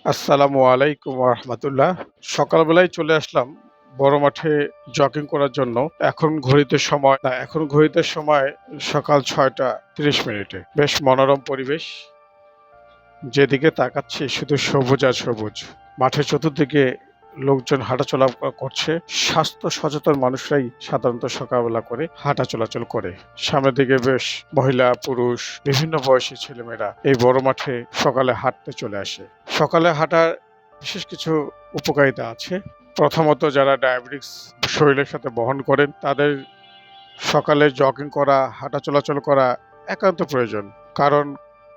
আসসালামু আলাইকুম রহমতুল্লাহ। সকালবেলায় চলে আসলাম বড় মাঠে জগিং করার জন্য। এখন ঘড়িতে সময় সকাল ৬টা ৩০ মিনিটে। বেশ মনোরম পরিবেশ, যেদিকে তাকাচ্ছি শুধু সবুজ আর সবুজ। মাঠের চতুর্দিকে লোকজন হাঁটাচলা করছে। স্বাস্থ্য সচেতন মানুষরাই সাধারণত সকালবেলা করে হাঁটা চলাচল করে। সামনের দিকে বেশ মহিলা পুরুষ বিভিন্ন বয়সী ছেলেমেয়েরা এই বড় মাঠে সকালে হাঁটতে চলে আসে। সকালে হাঁটার বিশেষ কিছু উপকারিতা আছে। প্রথমত, যারা ডায়াবেটিস শরীরের সাথে বহন করেন তাদের সকালে জগিং করা, হাঁটা চলাচল করা একান্ত প্রয়োজন। কারণ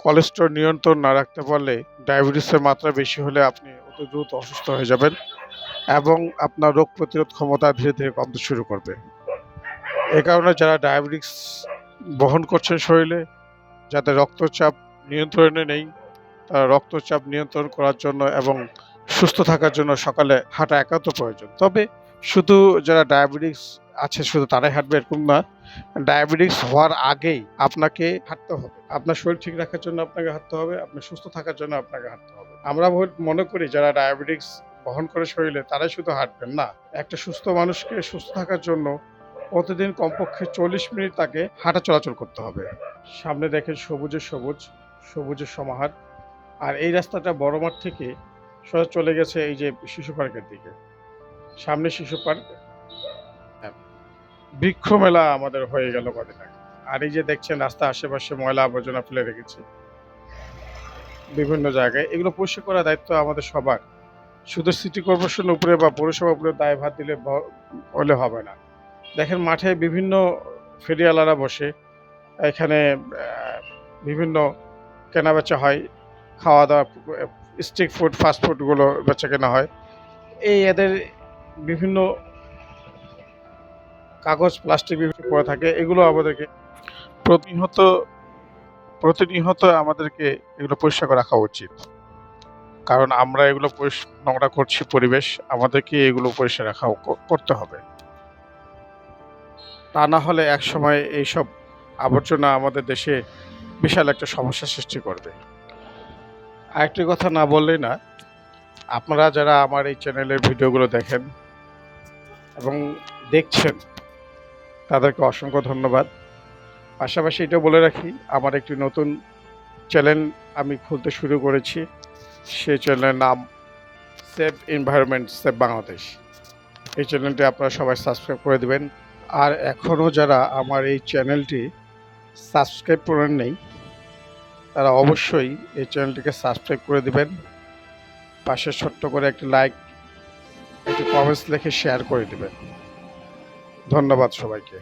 কোলেস্টেরল নিয়ন্ত্রণ না রাখতে পারলে, ডায়াবেটিসের মাত্রা বেশি হলে আপনি অতি দ্রুত অসুস্থ হয়ে যাবেন এবং আপনার রোগ প্রতিরোধ ক্ষমতা ধীরে ধীরে কমতে শুরু করবে। এ কারণে যারা ডায়াবেটিস বহন করছেন শরীরে, যাদের রক্তচাপ নিয়ন্ত্রণে নেই, তারা রক্তচাপ নিয়ন্ত্রণ করার জন্য এবং সুস্থ থাকার জন্য সকালে হাঁটা একান্ত প্রয়োজন। তবে শুধু যারা ডায়াবেটিস আছে শুধু তারাই হাঁটবে এরকম না। ডায়াবেটিস হওয়ার আগেই আপনাকে হাঁটতে হবে। আপনার শরীর ঠিক রাখার জন্য আপনাকে হাঁটতে হবে, আপনার সুস্থ থাকার জন্য আপনাকে হাঁটতে হবে। আমরা মনে করি যারা ডায়াবেটিস বহন করে শরীরে তারাই শুধু হাঁটবেন, না। একটা সুস্থ মানুষকে সুস্থ থাকার জন্য প্রতিদিন কমপক্ষে 40 মিনিট তাকে হাঁটা চলাচল করতে হবে। সামনে দেখেন সবুজের সমাহার। আর এই রাস্তাটা বড় মাঠ থেকে সোজা চলে গেছে এই যে শিশু পার্কের দিকে। সামনে শিশু পার্ক, বৃক্ষ মেলা আমাদের হয়ে গেল কদিন আগে। আর এই যে দেখছেন রাস্তা আশেপাশে ময়লা আবর্জনা ফেলে রেখেছে বিভিন্ন জায়গায়। এগুলো পরিষ্কার করার দায়িত্ব আমাদের সবার। শুধু সিটি কর্পোরেশনের উপরে বা পৌরসভার উপরে দায়ভার দিলে হলে হবে না। দেখেন মাঠে বিভিন্ন ফেরিওয়ালারা বসে, এখানে বিভিন্ন কেনাবেচা হয়, খাওয়া দাওয়া, স্ট্রিট ফুড ফাস্ট ফুডগুলো বেচা কেনা হয়। এদের বিভিন্ন কাগজ প্লাস্টিক বিভিন্ন পড়ে থাকে, এগুলো আমাদেরকে প্রতিনিয়ত আমাদেরকে এগুলো পরিষ্কার করে রাখা উচিত। কারণ আমরা এগুলো নোংরা করছি পরিবেশ, আমাদেরকে এগুলো পরিষ্কার রাখা করতে হবে। তা না হলে একসময় এইসব আবর্জনা আমাদের দেশে বিশাল একটা সমস্যার সৃষ্টি করবে। আরেকটি কথা না বললেই না, আপনারা যারা আমার এই চ্যানেলের ভিডিওগুলো দেখেন এবং দেখছেন তাদেরকে অসংখ্য ধন্যবাদ। পাশাপাশি এটা বলে রাখি, আমার একটি নতুন চ্যানেল আমি খুলতে শুরু করেছি। সেই চ্যানেলের নাম সেভ এনভায়রনমেন্ট সেভ বাংলাদেশ। এই চ্যানেলটি আপনারা সবাই সাবস্ক্রাইব করে দেবেন। আর এখনও যারা আমার এই চ্যানেলটি সাবস্ক্রাইব করেন নেই, তারা অবশ্যই এই চ্যানেলটিকে সাবস্ক্রাইব করে দেবেন। পাশে ছোট্ট করে একটি লাইক, একটি কমেন্টস লিখে শেয়ার করে দেবেন। ধন্যবাদ সবাইকে।